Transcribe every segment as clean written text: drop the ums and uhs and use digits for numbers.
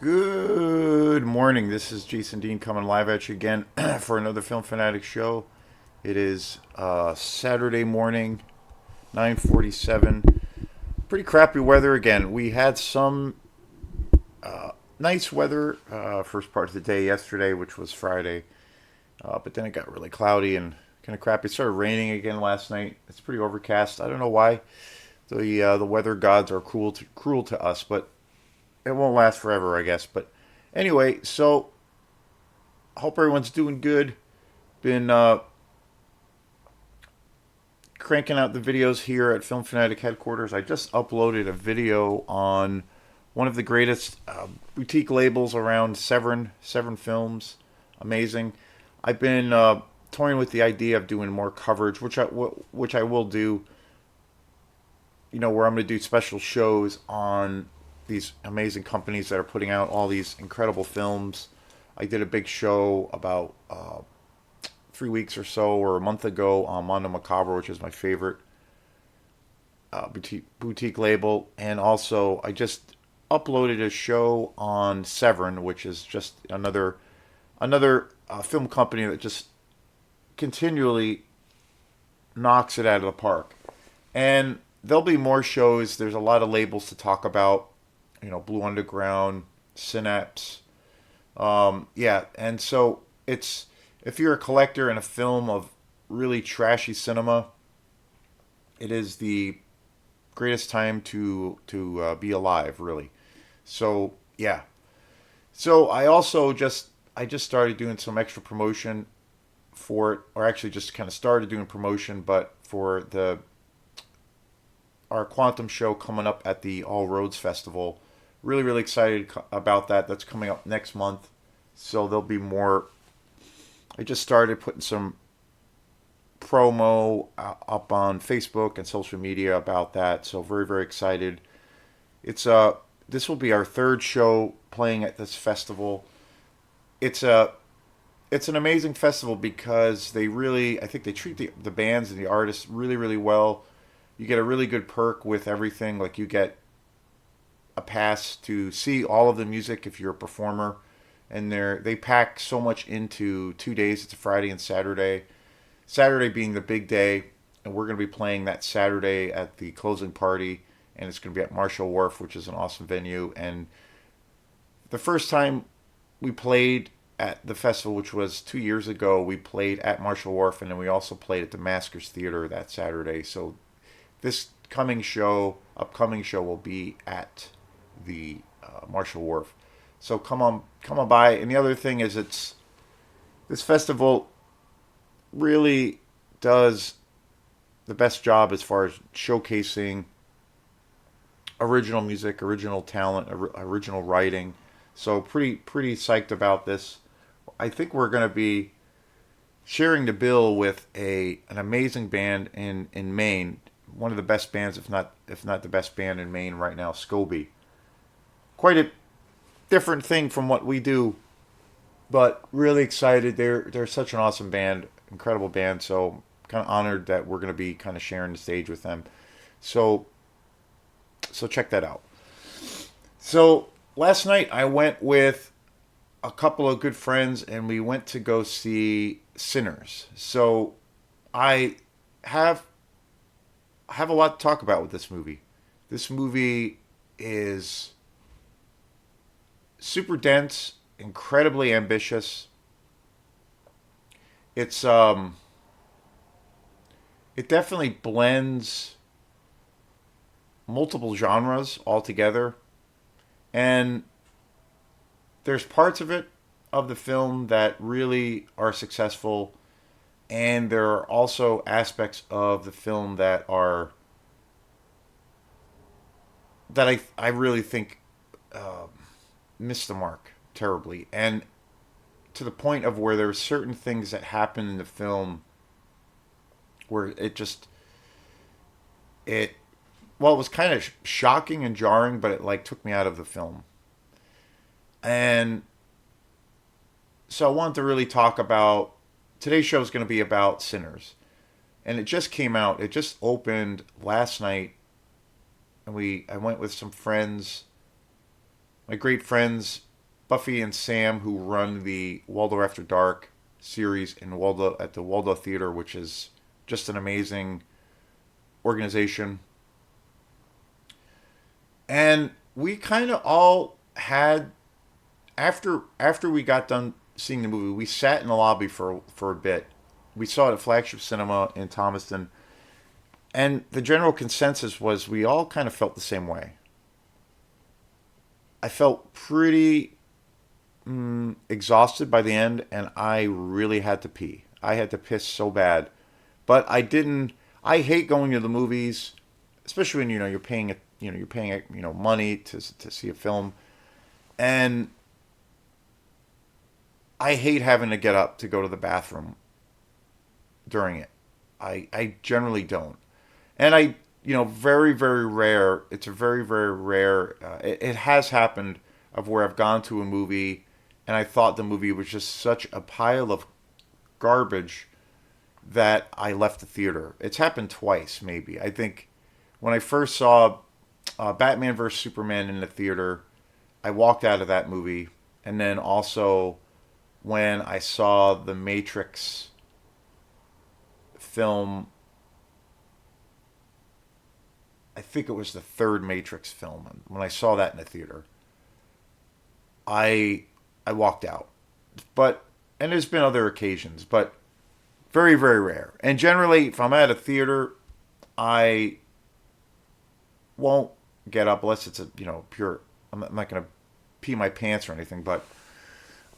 Good morning. This is Jason Dean coming live at you again for another Film Fanatic show. It is Saturday morning, 9:47. Pretty crappy weather again. We had some nice weather first part of the day yesterday, which was Friday, but then it got really cloudy and kind of crappy. It started raining again last night. It's pretty overcast. I don't know why the weather gods are cruel to us, but it won't last forever, I guess. But anyway, so hope everyone's doing good. Been cranking out the videos here at Film Fanatic headquarters. I just uploaded a video on one of the greatest boutique labels around, Severn Films. Amazing. I've been toying with the idea of doing more coverage, which I will do. You know, where I'm going to do special shows on these amazing companies that are putting out all these incredible films. I did a big show about 3 weeks or so, or a month ago, on Mondo Macabre, which is my favorite boutique label. And also, I just uploaded a show on Severn, which is just another film company that just continually knocks it out of the park. And there'll be more shows. There's a lot of labels to talk about. You know, Blue Underground, Synapse. Yeah, and so it's if you're a collector and a film of really trashy cinema, it is the greatest time to be alive, really. So yeah. So I just started doing some extra promotion for it, or actually just kind of started doing promotion, but for the our Quantum show coming up at the All Roads Festival. Really, really excited about that. That's coming up next month. So there'll be more. I just started putting some promo up on Facebook and social media about that. So very, very excited. It's this will be our third show playing at this festival. It's a it's an amazing festival because I think they treat the bands and the artists really, really well. You get a really good perk with everything. Like, you get a pass to see all of the music if you're a performer, and they pack so much into 2 days. It's a Friday and Saturday. Saturday being the big day, and we're going to be playing that Saturday at the closing party, and it's going to be at Marshall Wharf, which is an awesome venue. And the first time we played at the festival, which was 2 years ago, we played at Marshall Wharf, and then we also played at the Maskers Theater that Saturday. So this upcoming show will be at the Marshall Wharf. So come on by. And the other thing is, this festival really does the best job as far as showcasing original music, original talent, original writing. So pretty psyched about this. I think we're going to be sharing the bill with an amazing band in Maine. One of the best bands, if not the best band in Maine right now, Scobie. Quite a different thing from what we do, but really excited. They're such an awesome band, incredible band. So kind of honored that we're going to be kind of sharing the stage with them. So check that out. So last night I went with a couple of good friends, and we went to go see Sinners. So I have a lot to talk about with this movie. This movie is super dense, incredibly ambitious. It's it definitely blends multiple genres all together, and there's parts of the film that really are successful, and there are also aspects of the film that I really think missed the mark terribly, and to the point of where there are certain things that happen in the film where it well, it was kind of shocking and jarring, but it like took me out of the film. And so I wanted to really talk about today's show is going to be about Sinners, and it just came out. It just opened last night, and I went with some friends, my great friends Buffy and Sam, who run the Waldo After Dark series in Waldo at the Waldo Theater, which is just an amazing organization. And we kind of all had after we got done seeing the movie, we sat in the lobby for a bit. We saw it at Flagship Cinema in Thomaston, and the general consensus was we all kind of felt the same way. I felt pretty exhausted by the end, and I really had to pee. I had to piss so bad, but I didn't. I hate going to the movies, especially when you're paying it. You're paying money to see a film, and I hate having to get up to go to the bathroom during it. I generally don't, and very very rare. It's a very very rare. It has happened of where I've gone to a movie and I thought the movie was just such a pile of garbage that I left the theater. It's happened twice, maybe. I think when I first saw Batman vs Superman in the theater, I walked out of that movie, and then also when I saw the Matrix film. I think it was the third Matrix film. And when I saw that in the theater, I walked out. But and there's been other occasions, but very very rare. And generally, if I'm at a theater, I won't get up unless it's a pure. I'm not going to pee my pants or anything, but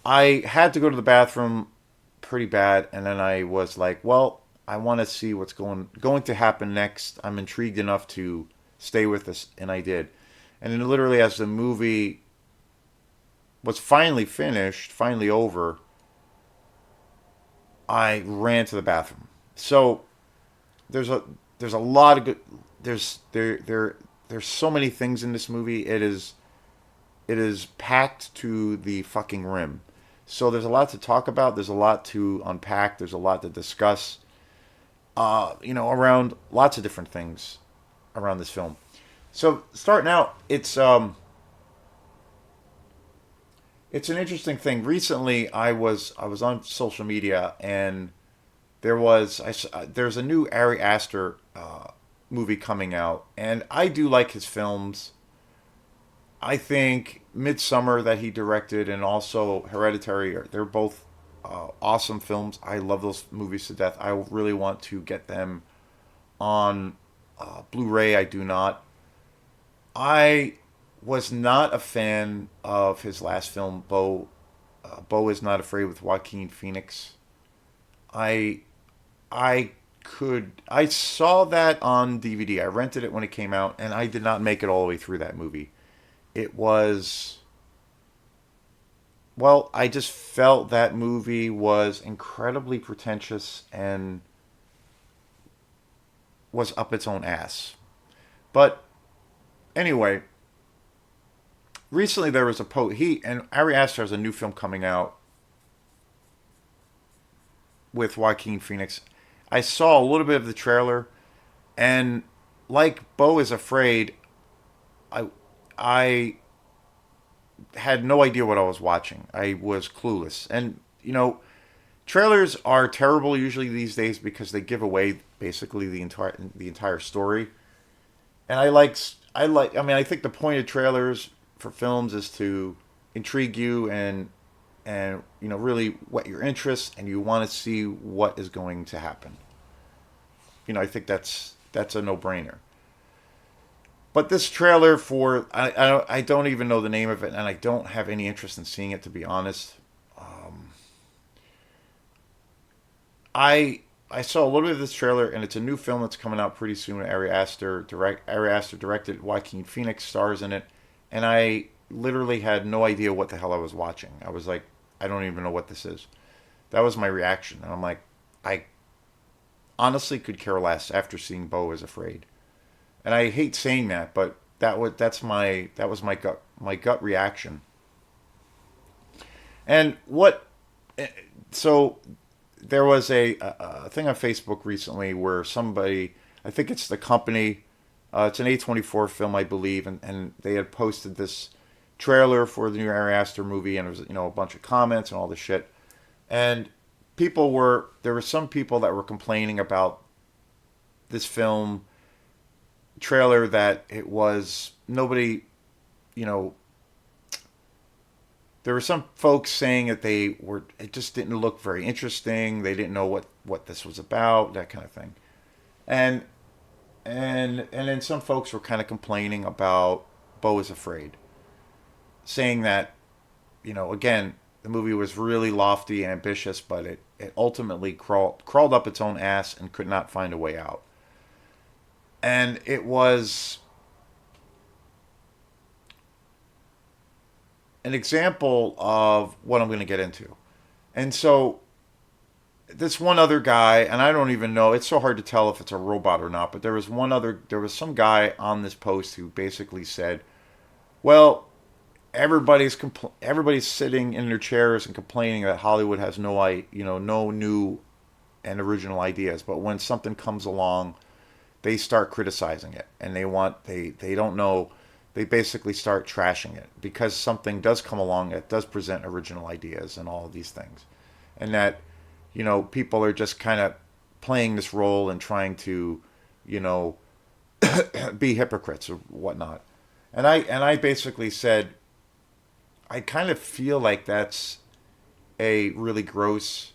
I had to go to the bathroom pretty bad, and then I was like, well, I want to see what's going to happen next. I'm intrigued enough to stay with this, and I did. And then literally, as the movie was finally finished, finally over, I ran to the bathroom. So there's a lot of good. There's so many things in this movie. It is packed to the fucking rim. So there's a lot to talk about. There's a lot to unpack. There's a lot to discuss. Around lots of different things around this film. So starting out, it's an interesting thing. Recently, I was on social media, and there's a new Ari Aster movie coming out, and I do like his films. I think Midsummer that he directed and also Hereditary, they're both awesome films. I love those movies to death. I really want to get them on Blu-ray. I do not. I was not a fan of his last film, Bo. Bo is Not Afraid with Joaquin Phoenix. I I saw that on DVD. I rented it when it came out, and I did not make it all the way through that movie. It was, well, I just felt that movie was incredibly pretentious and was up its own ass. But anyway, recently there was a he and Ari Aster has a new film coming out with Joaquin Phoenix. I saw a little bit of the trailer, and like Beau is Afraid, I had no idea what I was watching. I was clueless, and trailers are terrible usually these days because they give away basically the entire story. And I mean, I think the point of trailers for films is to intrigue you and really whet your interest, and you want to see what is going to happen. I think that's a no-brainer. But this trailer for I don't even know the name of it, and I don't have any interest in seeing it, to be honest. I saw a little bit of this trailer, and it's a new film that's coming out pretty soon. Ari Aster directed. Joaquin Phoenix stars in it, and I literally had no idea what the hell I was watching. I was like, I don't even know what this is. That was my reaction, and I'm like, I honestly could care less after seeing Beau is Afraid. And I hate saying that, but that was my gut reaction. And so there was a thing on Facebook recently where somebody, I think it's the company, it's an A24 film, I believe, and they had posted this trailer for the new Ari Aster movie, and there was a bunch of comments and all this shit. And there were some people that were complaining about this film trailer, that it was nobody, you know, there were some folks saying that it just didn't look very interesting. They didn't know what this was about, that kind of thing. And and then some folks were kind of complaining about Beau is Afraid, saying that, again, the movie was really lofty and ambitious, but it ultimately crawled up its own ass and could not find a way out. And it was an example of what I'm going to get into. And so this one other guy, and I don't even know, it's so hard to tell if it's a robot or not, but there was some guy on this post who basically said, well, everybody's sitting in their chairs and complaining that Hollywood has no new and original ideas, but when something comes along, they start criticizing it, and they don't know, they basically start trashing it because something does come along that does present original ideas and all of these things, and that people are just kind of playing this role and trying to you know be hypocrites or whatnot. And I basically said, I kind of feel like that's a really gross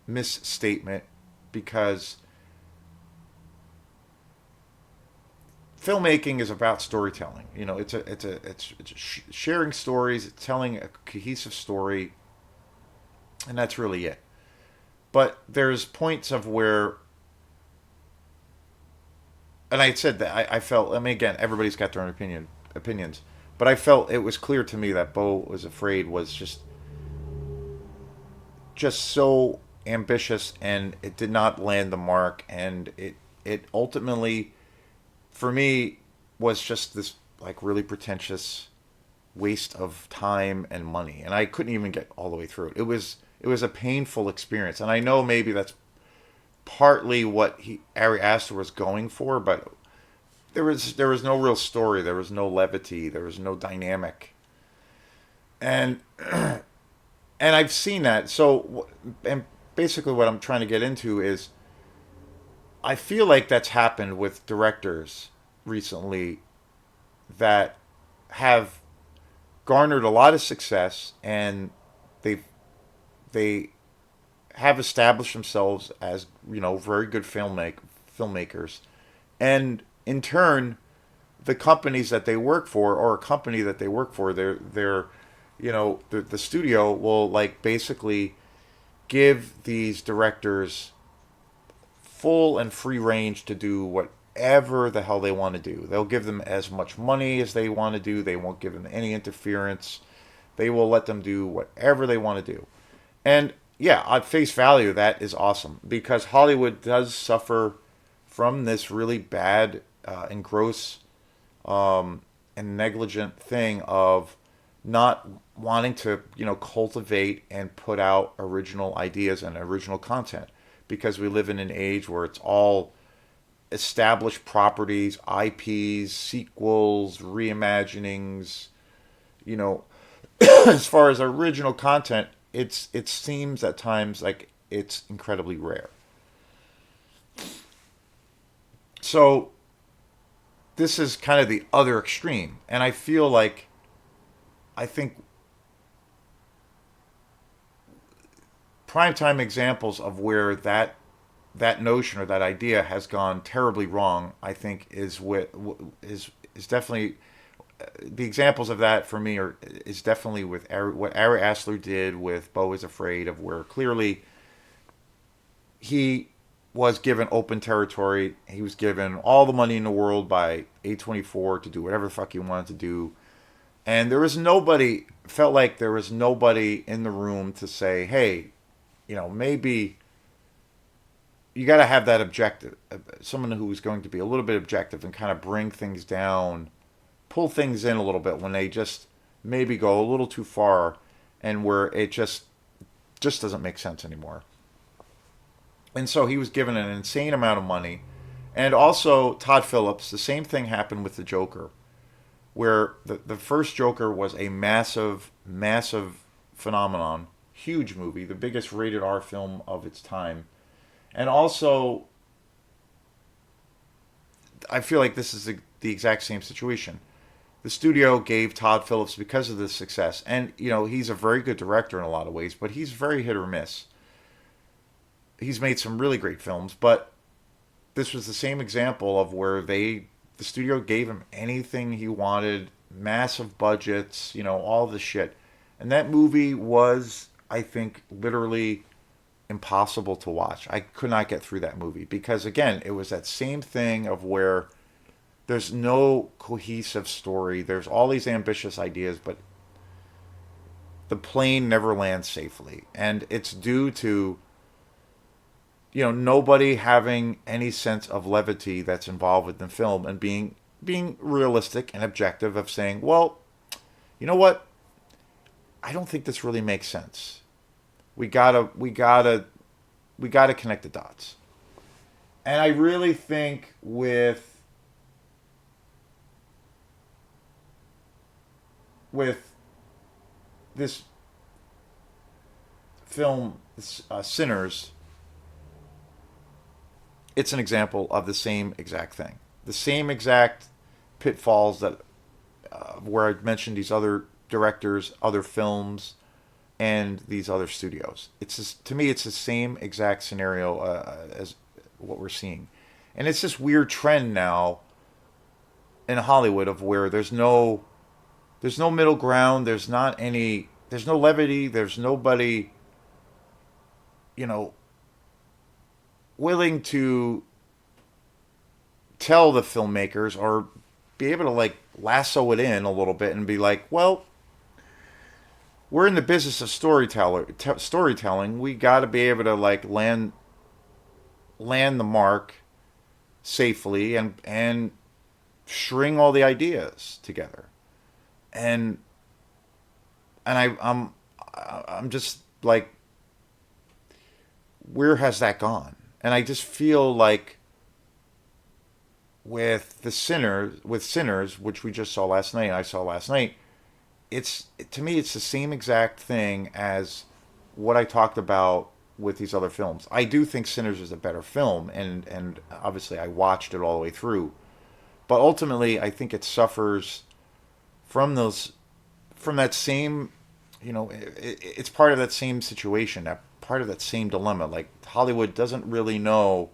misstatement, because filmmaking is about storytelling. It's sharing stories, it's telling a cohesive story, and that's really it. But there's points of where, and I said that I felt. I mean, again, everybody's got their own opinions, but I felt it was clear to me that Beau was Afraid was just so ambitious, and it did not land the mark, and it ultimately, for me, was just this like really pretentious waste of time and money, and I couldn't even get all the way through it. It was a painful experience, and I know maybe that's partly what Ari Aster was going for, but there was no real story, there was no levity, there was no dynamic, and and I've seen that. So, and basically, what I'm trying to get into is, I feel like that's happened with directors recently that have garnered a lot of success, and they they have established themselves as very good filmmakers, and in turn, the companies that they work for, or a company that they work for, the studio will like basically give these directors full and free range to do whatever the hell they want to do. They'll give them as much money as they want to do. They won't give them any interference. They will let them do whatever they want to do. And yeah, at face value, that is awesome, because Hollywood does suffer from this really bad and gross and negligent thing of not wanting to, cultivate and put out original ideas and original content, because we live in an age where it's all established properties, IPs, sequels, reimaginings. You know, as far as original content, it seems at times like it's incredibly rare. So this is kind of the other extreme, and I think primetime examples of where that notion or that idea has gone terribly wrong, I think, is definitely the examples of that for me is definitely with what Ari Aster did with Beau is Afraid, of where clearly he was given open territory. He was given all the money in the world by A24 to do whatever the fuck he wanted to do. And felt like there was nobody in the room to say, hey, maybe you got to have that objective, someone who's going to be a little bit objective and kind of bring things down, pull things in a little bit when they just maybe go a little too far, and where it just doesn't make sense anymore. And so he was given an insane amount of money. And also Todd Phillips, the same thing happened with the Joker. where the first Joker was a massive, massive phenomenon, huge movie, the biggest rated R film of its time. And also, I feel like this is the exact same situation. The studio gave Todd Phillips because of this success, and he's a very good director in a lot of ways, but he's very hit or miss. He's made some really great films, but this was the same example of where the studio gave him anything he wanted, massive budgets, all the shit. And that movie was, I think, literally impossible to watch. I could not get through that movie because again, it was that same thing of where there's no cohesive story. There's all these ambitious ideas, but the plane never lands safely. And it's due to nobody having any sense of levity that's involved with the film and being realistic and objective of saying, well, you know what? I don't think this really makes sense. We gotta connect the dots. And I really think with this film, Sinners, it's an example of the same exact thing. The same exact pitfalls that where I mentioned these other directors, other films, and these other studios. It's just, to me, it's the same exact scenario as what we're seeing, and it's this weird trend now in Hollywood of where there's no middle ground. There's no levity. There's nobody, you know, willing to tell the filmmakers or be able to like lasso it in a little bit and be like, well, we're in the business of storytelling. We got to be able to like land the mark safely and string all the ideas together. And I'm just like, where has that gone? And I just feel like with Sinners, which we just saw last night, I saw last night, to me it's the same exact thing as what I talked about with these other films. I do think Sinners is a better film, and obviously I watched it all the way through. But ultimately, I think it suffers from those from that same, it's part of that same situation, that part of that same dilemma. Like Hollywood doesn't really know.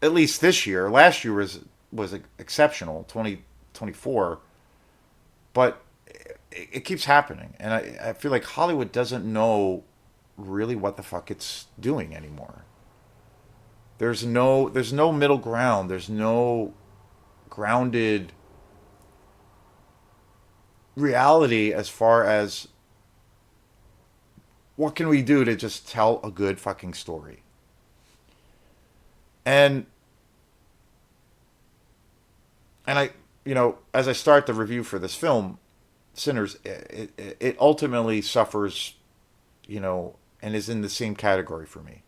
At least this year, last year was exceptional, 2024, but it keeps happening, and I feel like Hollywood doesn't know really what the fuck it's doing anymore. There's no middle ground. There's no grounded reality as far as what can we do to just tell a good fucking story. And as I start the review for this film, Sinners, it ultimately suffers, and is in the same category for me.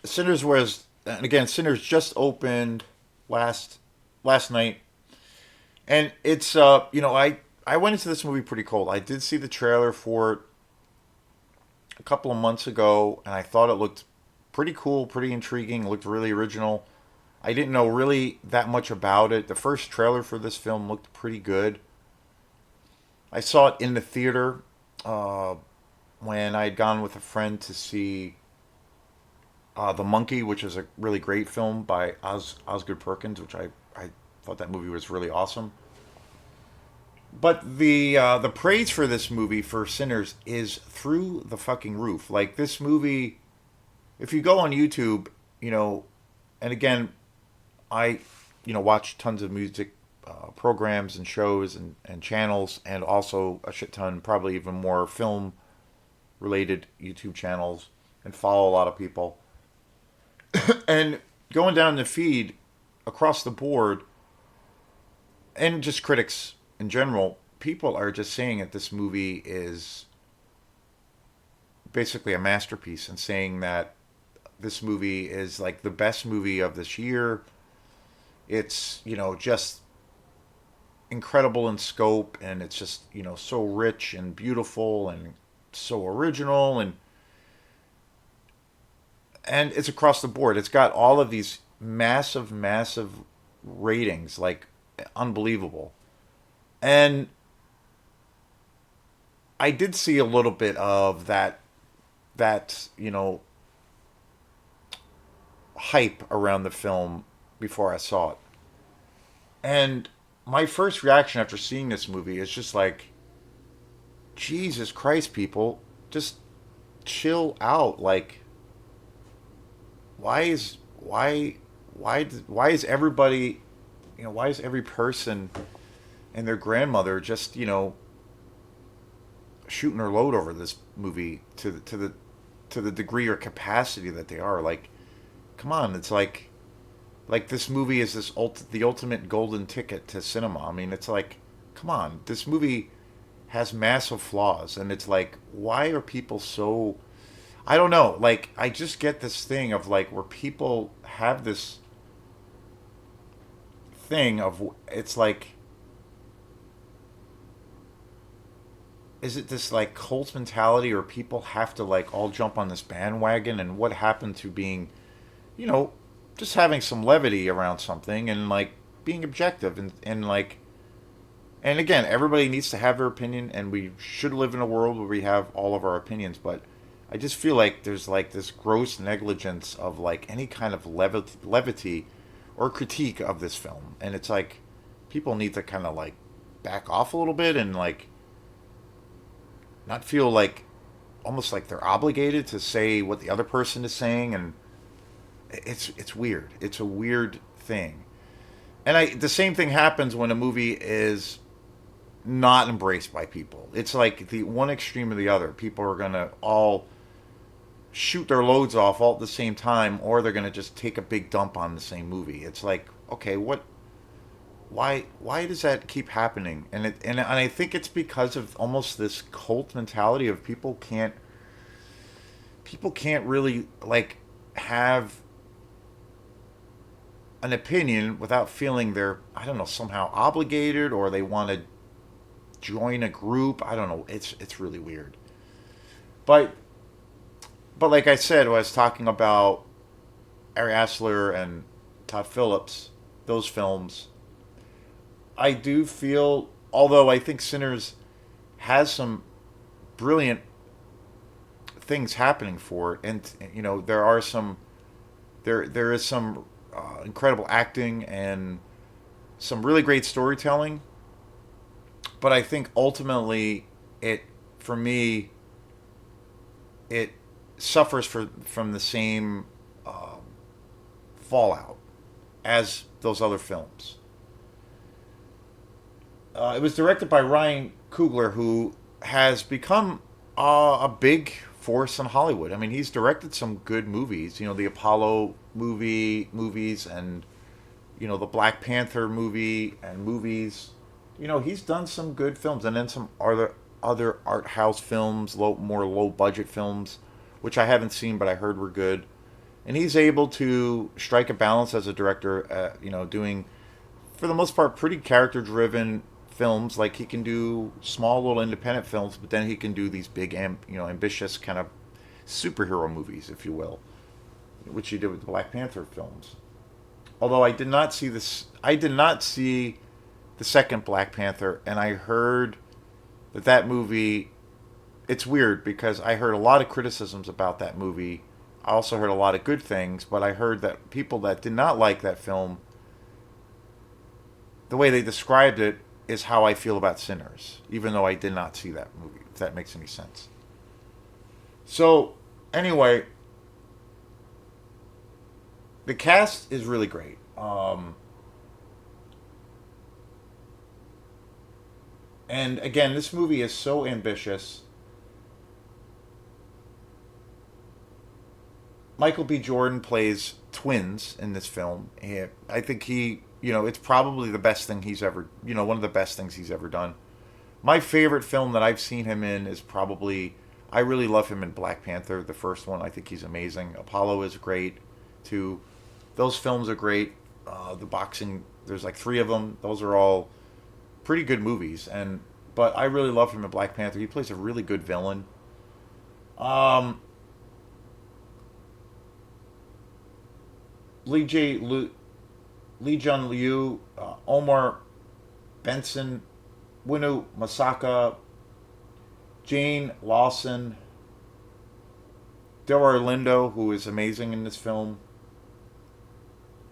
Sinners was, and again, Sinners just opened last night, and it's I went into this movie pretty cold. I did see the trailer for it a couple of months ago, and I thought it looked pretty cool, pretty intriguing. It looked really original. I didn't know really that much about it. The first trailer for this film looked pretty good. I saw it in the theater when I had gone with a friend to see The Monkey, which is a really great film by Osgood Perkins, which I thought that movie was really awesome. But the praise for this movie for Sinners is through the fucking roof. Like this movie, if you go on YouTube, and again, I watch tons of music programs and shows and channels, and also a shit ton, probably even more film related YouTube channels, and follow a lot of people. And going down the feed across the board, and just critics in general, people are just saying that this movie is basically a masterpiece, and saying that this movie is like the best movie of this year. It's, just incredible in scope, and it's just, so rich and beautiful and so original, and it's across the board. It's got all of these massive, massive ratings, like unbelievable. And I did see a little bit of that hype around the film before I saw it. And my first reaction after seeing this movie is just like, Jesus Christ, people, just chill out. Like, why is why is everybody, why is every person and their grandmother just, shooting their load over this movie to the degree or capacity that they are? Like, come on, it's like this movie is the ultimate golden ticket to cinema. I mean, it's like, come on, this movie has massive flaws, and it's like, why are people so? I don't know. Like, I just get this thing of like where people have this thing of, it's like, is it this like cult mentality, or people have to like all jump on this bandwagon? And what happened to being, you know, just having some levity around something, and like being objective, and like, and again, everybody needs to have their opinion, and we should live in a world where we have all of our opinions. But I just feel like there's like this gross negligence of like any kind of levity or critique of this film, and it's like people need to kind of like back off a little bit, and like not feel like almost like they're obligated to say what the other person is saying. And it's weird. It's a weird thing. And the same thing happens when a movie is not embraced by people. It's like the one extreme or the other. People are gonna all shoot their loads off all at the same time, or they're gonna just take a big dump on the same movie. It's like, okay, what? Why does that keep happening? And I think it's because of almost this cult mentality of people can't really like have an opinion without feeling they're, I don't know, somehow obligated, or they want to join a group. I don't know. It's really weird. But like I said, when I was talking about Ari Aster and Todd Phillips, those films, I do feel, although I think Sinners has some brilliant things happening for it, and there are some, there is some incredible acting and some really great storytelling. But I think ultimately, it, for me, it suffers from the same fallout as those other films. It was directed by Ryan Coogler, who has become a big force in Hollywood. I mean, he's directed some good movies. The Apollo movies, and the Black Panther movie and movies. He's done some good films, and then some other art house films, more low budget films, which I haven't seen but I heard were good. And he's able to strike a balance as a director, doing, for the most part, pretty character driven films. Like, he can do small little independent films, but then he can do these big, ambitious kind of superhero movies, if you will, which he did with the Black Panther films. Although I did not see the second Black Panther, and I heard that movie. It's weird because I heard a lot of criticisms about that movie. I also heard a lot of good things, but I heard that people that did not like that film, the way they described it is how I feel about Sinners, even though I did not see that movie, if that makes any sense. So, anyway, the cast is really great. And again, this movie is so ambitious. Michael B. Jordan plays twins in this film. I think it's probably the best thing he's ever, one of the best things he's ever done. My favorite film that I've seen him in is probably, I really love him in Black Panther, the first one. I think he's amazing. Apollo is great, too. Those films are great. the boxing. There's like three of them. Those are all pretty good movies, and but I really love him in Black Panther. He plays a really good villain. Um, Lee J. Lee Jun Liu, Omar Benson, Winu Masaka, Jane Lawson, Delroy Lindo, who is amazing in this film,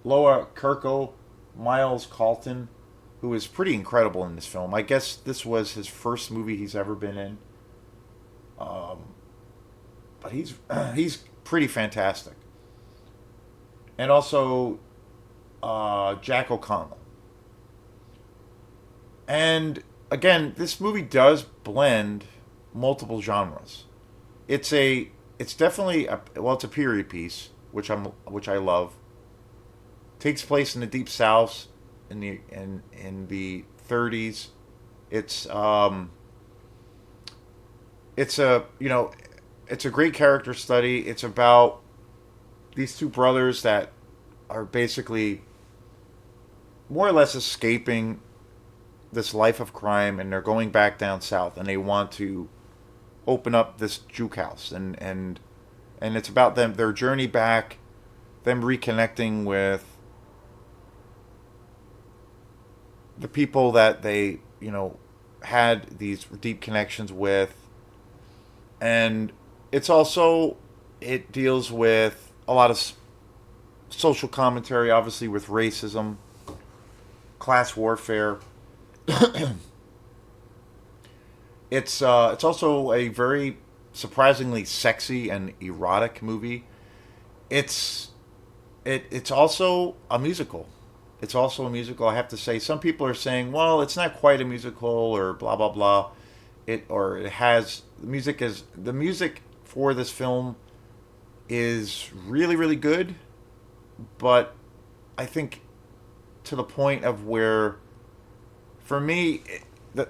Loa Kirko, Miles Calton, who is pretty incredible in this film. I guess this was his first movie he's ever been in, um, but he's pretty fantastic. And also Jack O'Connell. And again, this movie does blend multiple genres. It's a it's definitely it's a period piece, which I love. Takes place in the deep south in the 30s. It's it's a it's a great character study. It's about these two brothers that are basically more or less escaping this life of crime, and they're going back down south, and they want to open up this juke house, and it's about their journey back, them reconnecting with the people that they had these deep connections with. And it's also, it deals with a lot of social commentary, obviously, with racism, class warfare. It's also a very surprisingly sexy and erotic movie. It's it's also a musical. It's also a musical. I have to say, some people are saying, well, it's not quite a musical or blah blah blah. It has the music for this film is really really good, but I think to the point of where, for me, the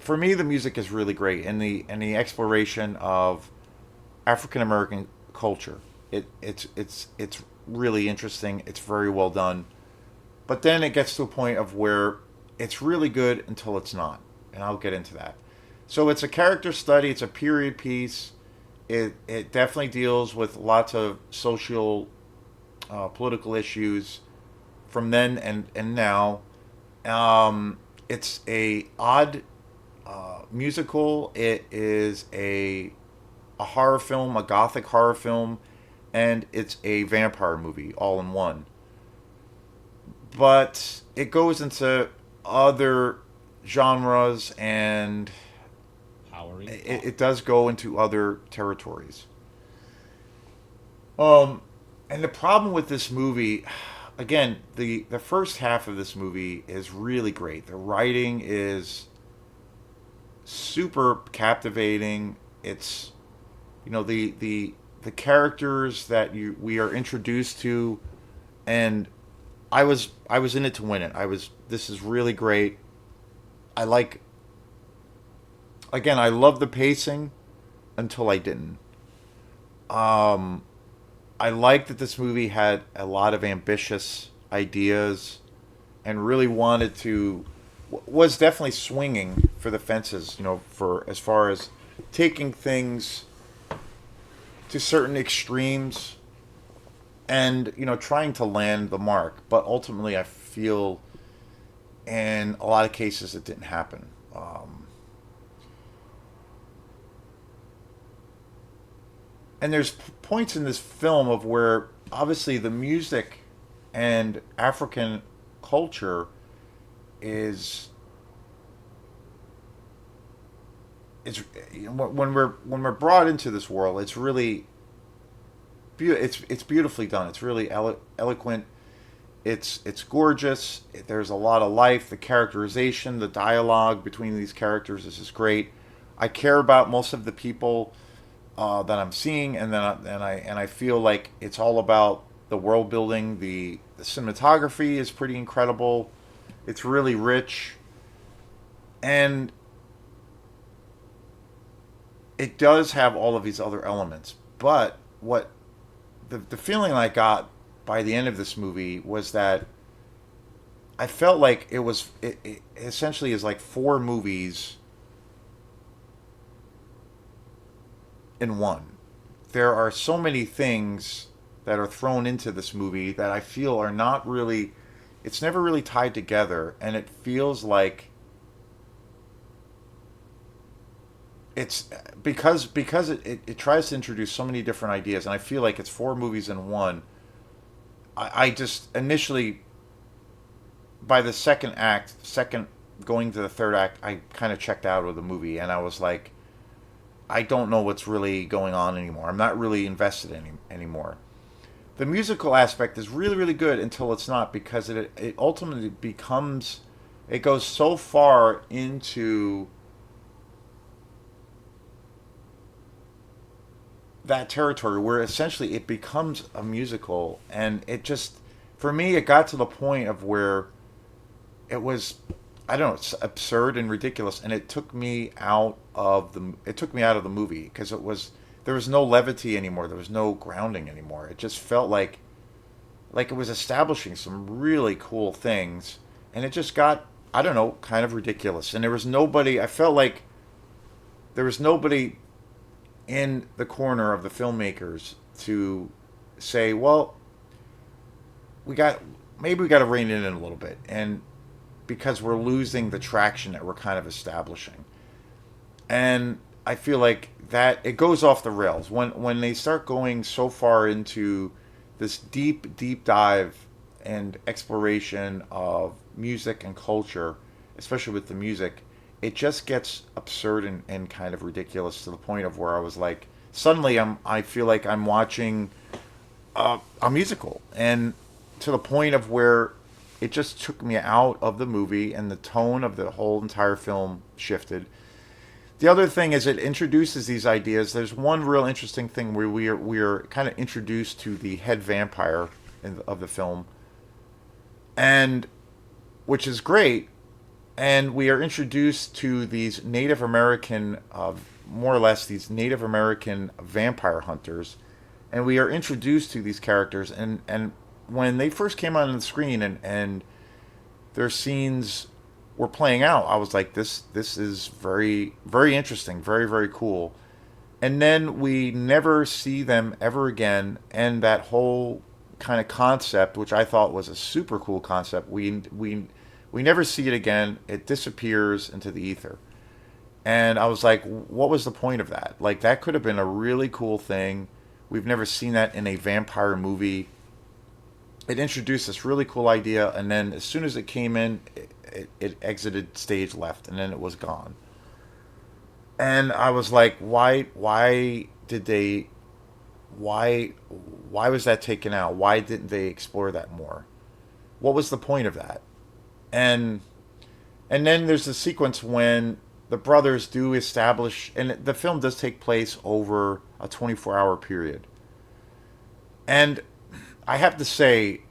for me the music is really great, and the exploration of African American culture. It's really interesting. It's very well done. But then it gets to a point of where it's really good until it's not, and I'll get into that. So it's a character study. It's a period piece. It definitely deals with lots of social, political issues from then and now. It's a odd musical. It is a horror film, a gothic horror film, and it's a vampire movie all in one. But it goes into other genres, and Powering it thought. does go into other territories. Um, and the problem with this movie, again, the first half of this movie is really great. The writing is super captivating. It's the characters that you we are introduced to, and I was in it to win it. I was This is really great. I like Again, I love the pacing until I didn't. Um I like that this movie had a lot of ambitious ideas and really wanted to was definitely swinging for the fences, for as far as taking things to certain extremes and trying to land the mark. But ultimately, I feel in a lot of cases it didn't happen. And there's points in this film of where obviously the music and African culture is it's when we're brought into this world, it's really it's beautifully done. It's really eloquent. It's gorgeous. There's a lot of life. The characterization, the dialogue between these characters is just great. I care about most of the people that I'm seeing, and I feel like it's all about the world building. The cinematography is pretty incredible. It's really rich, and it does have all of these other elements. But what the feeling I got by the end of this movie was that I felt like it essentially is like four movies in one. There are so many things that are thrown into this movie that I feel are not really, it's never really tied together, and it feels like it's because it tries to introduce so many different ideas, and I feel like it's four movies in one. I just initially, by the second act, second going to the third act, I kind of checked out of the movie, and I was like, I don't know what's really going on anymore. I'm not really invested anymore. The musical aspect is really really good until it's not, because it ultimately becomes, it goes so far into that territory where essentially it becomes a musical, and it just, for me, it got to the point of where it was, I don't know, it's absurd and ridiculous, and it took me out of the movie, because there was no levity anymore, there was no grounding anymore. It just felt like it was establishing some really cool things, and it just got, I don't know, kind of ridiculous, and there was nobody, I felt like there was nobody in the corner of the filmmakers to say, well, we got, maybe we got to rein it in a little bit, and because we're losing the traction that we're kind of establishing. And I feel like that it goes off the rails when they start going so far into this deep dive and exploration of music and culture, especially with the music. It just gets absurd and kind of ridiculous, to the point of where I was like, suddenly I feel like I'm watching a musical, and to the point of where it just took me out of the movie, and the tone of the whole entire film shifted. The other thing is it introduces these ideas. There's one real interesting thing where we are kind of introduced to the head vampire of the film, and which is great. And we are introduced to these Native American, more or less these Native American vampire hunters, and we are introduced to these characters. And when they first came on the screen, and their scenes were playing out, I was like, this is very very interesting, very very cool. And then we never see them ever again, and that whole kind of concept, which I thought was a super cool concept, we never see it again. It disappears into the ether. And I was like, what was the point of that? Like, that could have been a really cool thing. We've never seen that in a vampire movie. It introduced this really cool idea, and then as soon as it came in, it exited stage left, and then it was gone. And I was like, why did they, why, why was that taken out? Why didn't they explore that more? What was the point of that? And and then there's the sequence when the brothers do establish, and the film does take place over a 24-hour period. And I have to say,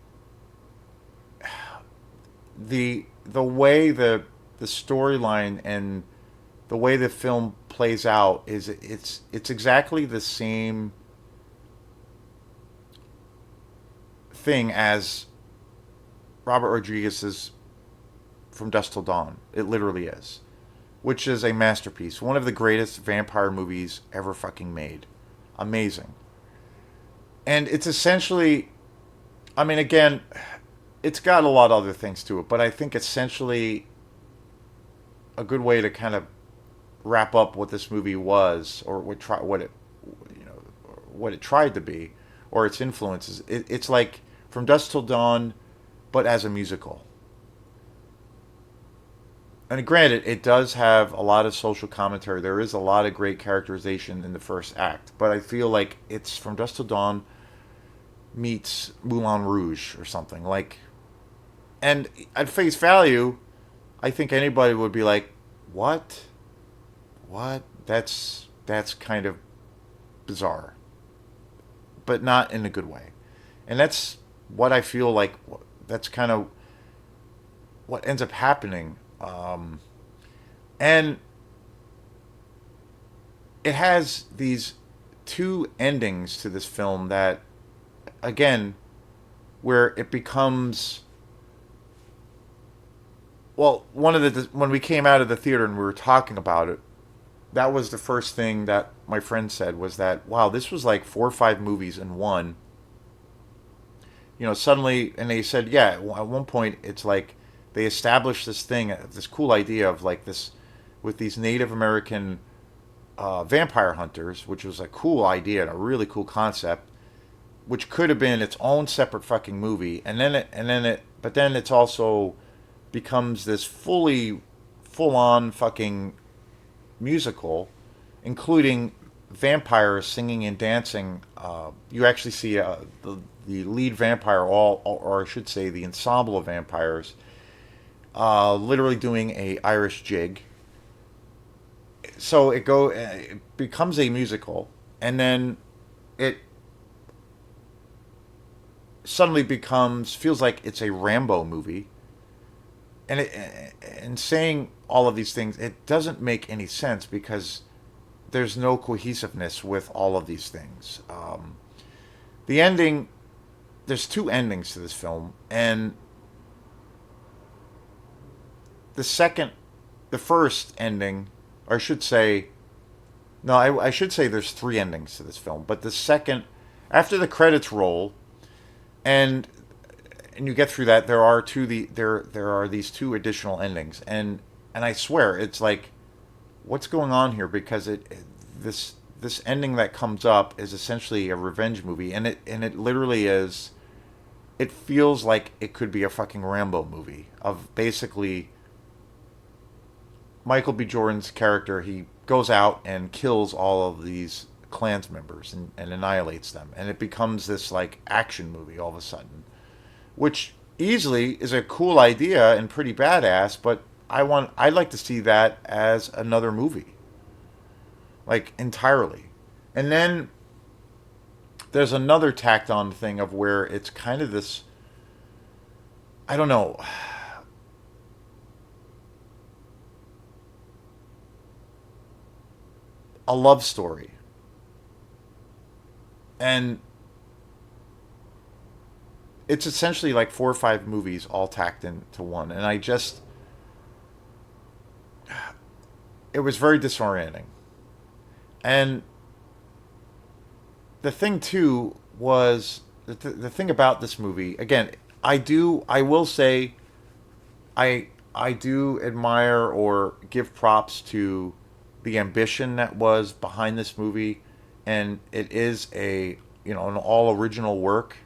the way the storyline and the way the film plays out is, it's exactly the same thing as Robert Rodriguez's From Dusk Till Dawn. It literally is, which is a masterpiece, one of the greatest vampire movies ever fucking made. Amazing. And it's essentially, I mean, again, it's got a lot of other things to it, but I think essentially a good way to kind of wrap up what this movie was, or what it, you know, what it tried to be, or its influences. It's like From Dusk Till Dawn, but as a musical. And granted, it does have a lot of social commentary. There is a lot of great characterization in the first act, but I feel like it's From Dusk Till Dawn meets Moulin Rouge or something like. And at face value, I think anybody would be like, "What? What? That's kind of bizarre," but not in a good way. And that's what I feel like. That's kind of what ends up happening. And it has these two endings to this film that, again, where it becomes Well, one of the when we came out of the theater and we were talking about it, that was the first thing that my friend said was that wow, this was like 4 or 5 movies in one. Suddenly, and they said, yeah, at one point it's like they established this thing, this cool idea of like this with these Native American vampire hunters, which was a cool idea and a really cool concept, which could have been its own separate fucking movie, but then it's also becomes this full on fucking musical, including vampires singing and dancing. You actually see the lead vampire, or I should say, the ensemble of vampires, literally doing a Irish jig. So it becomes a musical, and then it suddenly becomes feels like it's a Rambo movie, and saying all of these things, it doesn't make any sense because there's no cohesiveness with all of these things. The ending, there's two endings to this film, and the second, the first ending, or I should say, no, I should say there's three endings to this film, but the second, after the credits roll, and and you get through that, there are these two additional endings, and I swear it's like, what's going on here? Because this ending that comes up is essentially a revenge movie, and it literally is. It feels like it could be a fucking Rambo movie of basically Michael B. Jordan's character. He goes out and kills all of these clans members and annihilates them, and it becomes this like action movie all of a sudden, which easily is a cool idea and pretty badass. But I'd like to see that as another movie, like entirely. And then there's another tacked on thing of where it's kind of this, I don't know, a love story. And it's essentially like 4 or 5 movies all tacked into one. And it was very disorienting. And the thing too was the thing about this movie, again, I will say, I do admire or give props to the ambition that was behind this movie, and it is an all original work.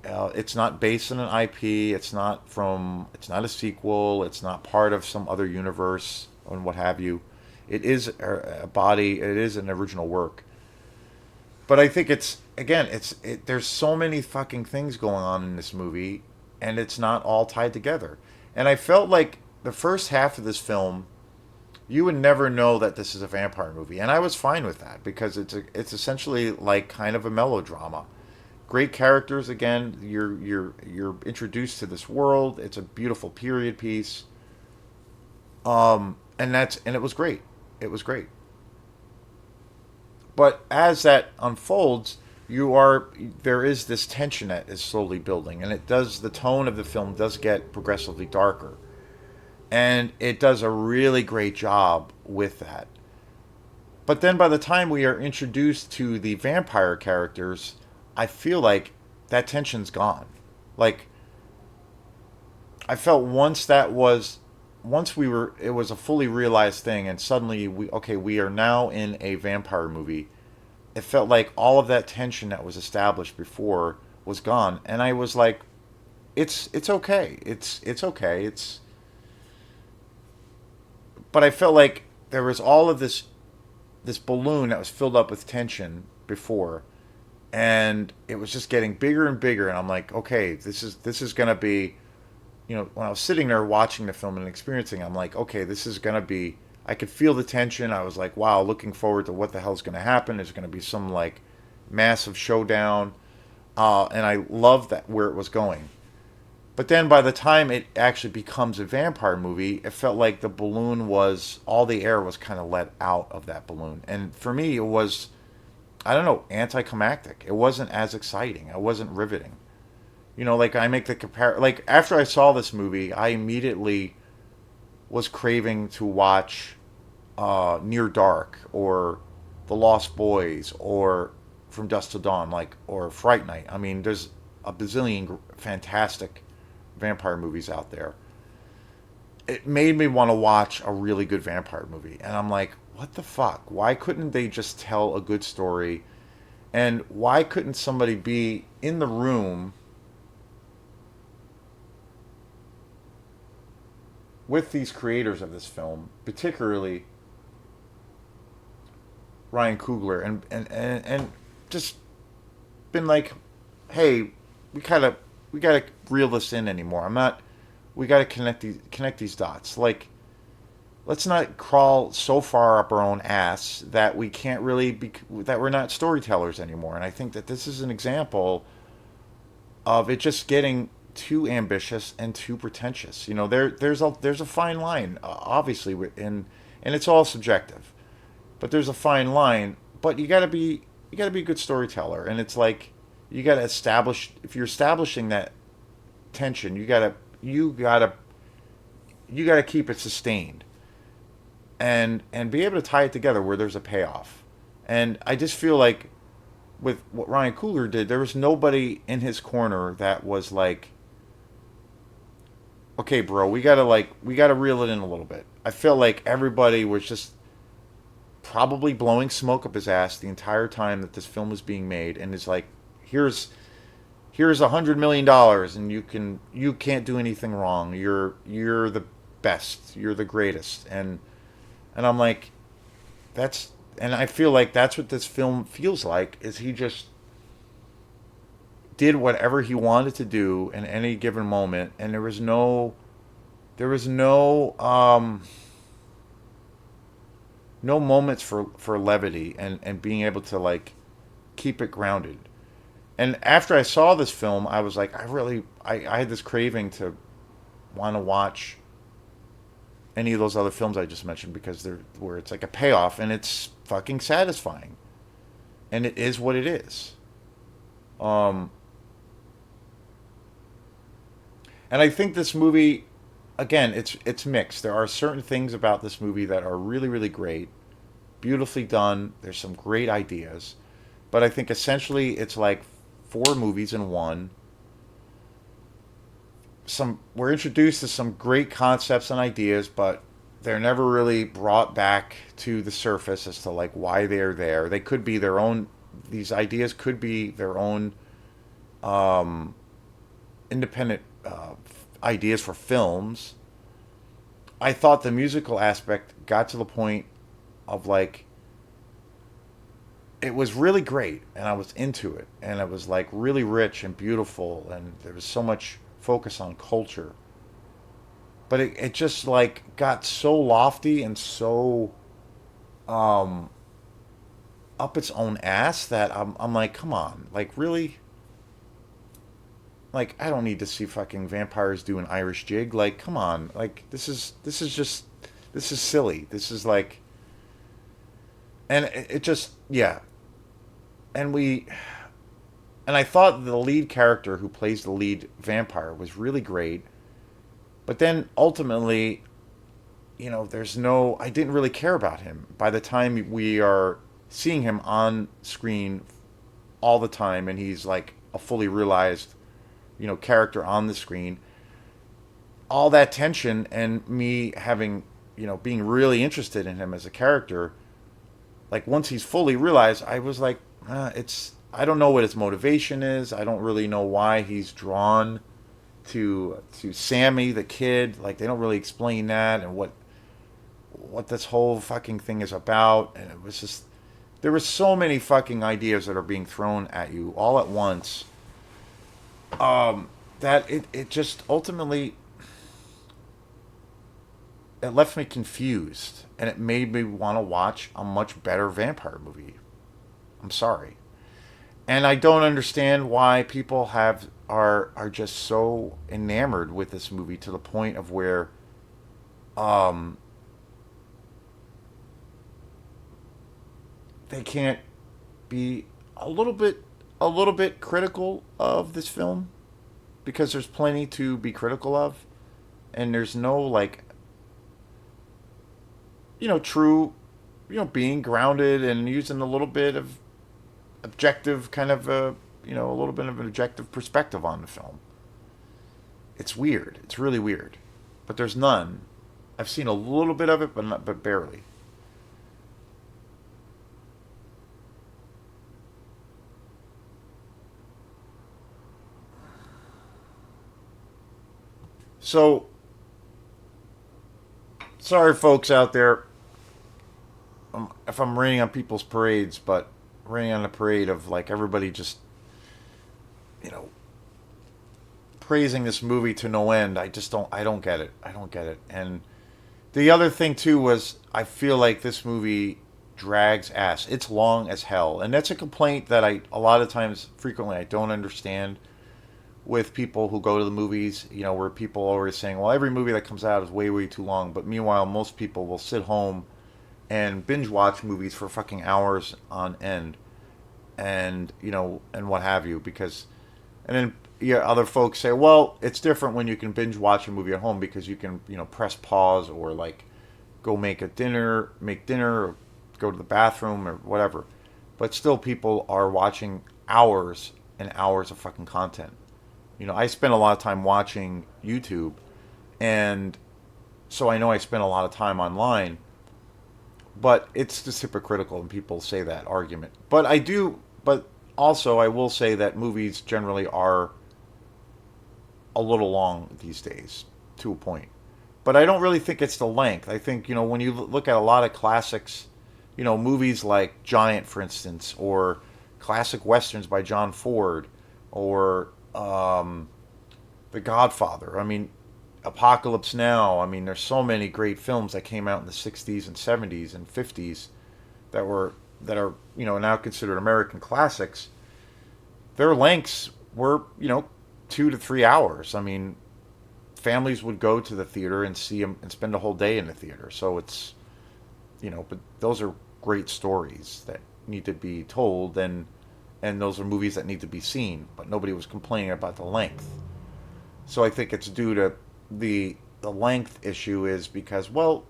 It's not based on an IP. It's not a sequel. It's not part of some other universe and what have you. It is a body. It is an original work. But I think it's again, there's so many fucking things going on in this movie, and it's not all tied together. And I felt like the first half of this film, you would never know that this is a vampire movie, and I was fine with that because it's essentially like kind of a melodrama. Great characters again. You're introduced to this world. It's a beautiful period piece. And it was great. It was great. But as that unfolds, there is this tension that is slowly building, and the tone of the film does get progressively darker, and it does a really great job with that. But then by the time we are introduced to the vampire characters, I feel like that tension's gone. Like I felt once we were it was a fully realized thing, and suddenly we are now in a vampire movie. It felt like all of that tension that was established before was gone, and I was like, it's okay. It's okay. It's But I felt like there was all of this balloon that was filled up with tension before, and it was just getting bigger and bigger, and I'm like, okay, this is gonna be, when I was sitting there watching the film and experiencing, I'm like, okay, this is gonna be. I could feel the tension. I was like, wow, looking forward to what the hell's gonna happen. There's gonna be some like massive showdown, and I loved that where it was going. But then by the time it actually becomes a vampire movie, it felt like the balloon was all the air was kind of let out of that balloon, and for me, it was, I don't know, anticlimactic. It wasn't as exciting. It wasn't riveting. Like I make the compare. Like after I saw this movie, I immediately was craving to watch Near Dark or The Lost Boys or From Dusk Till Dawn, like or Fright Night. I mean, there's a bazillion fantastic vampire movies out there. It made me want to watch a really good vampire movie, and I'm like, what the fuck? Why couldn't they just tell a good story? And why couldn't somebody be in the room with these creators of this film, particularly Ryan Coogler, and just been like, hey, we gotta reel this in anymore. I'm not. We gotta connect these dots. Like, let's not crawl so far up our own ass that we can't really be that we're not storytellers anymore. And I think that this is an example of it just getting too ambitious and too pretentious. There's a fine line, obviously, and it's all subjective. But there's a fine line. But you gotta be a good storyteller, and it's like you gotta establish if you're establishing that tension, you gotta you gotta keep it sustained and be able to tie it together where there's a payoff. And I just feel like with what Ryan Coogler did, there was nobody in his corner that was like, okay, bro, we gotta reel it in a little bit. I feel like everybody was just probably blowing smoke up his ass the entire time that this film was being made, and is like, here's $100 million, and you can't do anything wrong. You're the best. You're the greatest. And I'm like, that's and I feel like that's what this film feels like. Is he just did whatever he wanted to do in any given moment, and there was no moments for levity and being able to like keep it grounded. And after I saw this film, I was like, I had this craving to want to watch any of those other films I just mentioned, because they're where it's like a payoff and it's fucking satisfying, and it is what it is. Um, and I think this movie, again, it's mixed. There are certain things about this movie that are really great, beautifully done. There's some great ideas, but I think essentially it's like four movies in one. We're introduced to some great concepts and ideas, but they're never really brought back to the surface as to like why they're there. They could be their own. These ideas could be their own um, independent ideas for films. I thought the musical aspect got to the point of like it was really great, and I was into it, and it was like really rich and beautiful, and there was so much focus on culture. But it just like got so lofty and so um, up its own ass that I'm like, come on, like really, like I don't need to see fucking vampires do an Irish jig. Like, come on, like this is just this is silly. This is like, and it just yeah, and we and I thought the lead character who plays the lead vampire was really great, but then ultimately, there's no. I didn't really care about him by the time we are seeing him on screen all the time, and he's like a fully realized, character on the screen. All that tension and me having, being really interested in him as a character, like once he's fully realized, I was like, it's. I don't know what his motivation is. I don't really know why he's drawn to Sammy the kid. Like they don't really explain that and what this whole fucking thing is about. And it was just there were so many fucking ideas that are being thrown at you all at once. That it just ultimately it left me confused, and it made me want to watch a much better vampire movie. I'm sorry. And I don't understand why people are just so enamored with this movie to the point of where um, they can't be a little bit critical of this film. because there's plenty to be critical of, and there's no like, true, being grounded and using a little bit of objective kind of a little bit of an objective perspective on the film. It's weird. It's really weird, but there's none. I've seen a little bit of it, but barely. So sorry, folks out there, if I'm raining on people's parades, but raining on a parade of like everybody just you know praising this movie to no end. I don't get it. I don't get it. And the other thing too was I feel like this movie drags ass. It's long as hell, and that's a complaint that I a lot of times frequently I don't understand with people who go to the movies. Where people are always saying, "Well, every movie that comes out is way too long," but meanwhile, most people will sit home and binge watch movies for fucking hours on end, and and what have you, because and then other folks say, well, it's different when you can binge watch a movie at home because you can press pause or like go make dinner, or go to the bathroom or whatever. But still, people are watching hours and hours of fucking content. I spend a lot of time watching YouTube, and so I know I spend a lot of time online. But it's just hypocritical, and people say that argument. But I do. But also, I will say that movies generally are a little long these days, to a point. But I don't really think it's the length. I think when you look at a lot of classics, movies like Giant, for instance, or classic westerns by John Ford, or The Godfather. I mean, Apocalypse Now. I mean, there's so many great films that came out in the '60s and '70s and '50s that are now considered American classics. Their lengths were 2 to 3 hours. I mean, families would go to the theater and see them and spend a whole day in the theater. So it's but those are great stories that need to be told, and those are movies that need to be seen. But nobody was complaining about the length. So I think it's due to the length issue is because, well,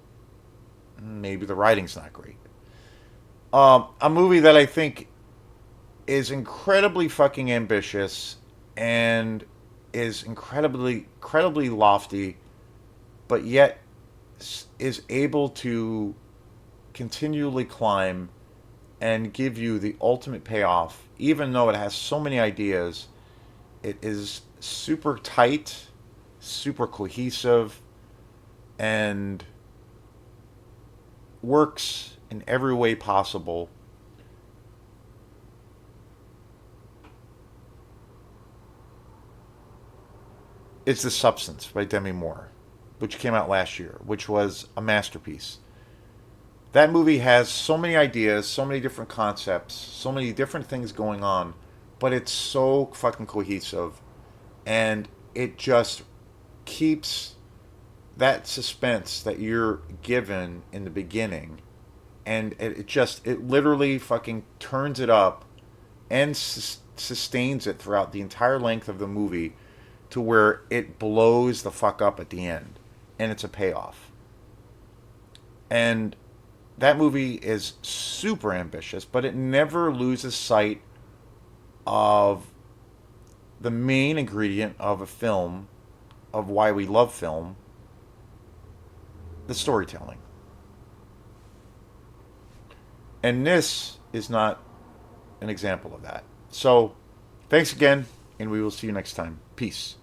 maybe the writing's not great. A movie that I think is incredibly fucking ambitious and is incredibly lofty, but yet is able to continually climb and give you the ultimate payoff, even though it has so many ideas. It is super tight, super cohesive, and works in every way possible. It's The Substance by Demi Moore, which came out last year, which was a masterpiece. That movie has so many ideas, so many different concepts, so many different things going on, but it's so fucking cohesive, and it just keeps that suspense that you're given in the beginning, and it literally fucking turns it up and sustains it throughout the entire length of the movie to where it blows the fuck up at the end, and it's a payoff. And that movie is super ambitious, but it never loses sight of the main ingredient of a film, of why we love film, the storytelling. And this is not an example of that. So, thanks again, and we will see you next time. Peace.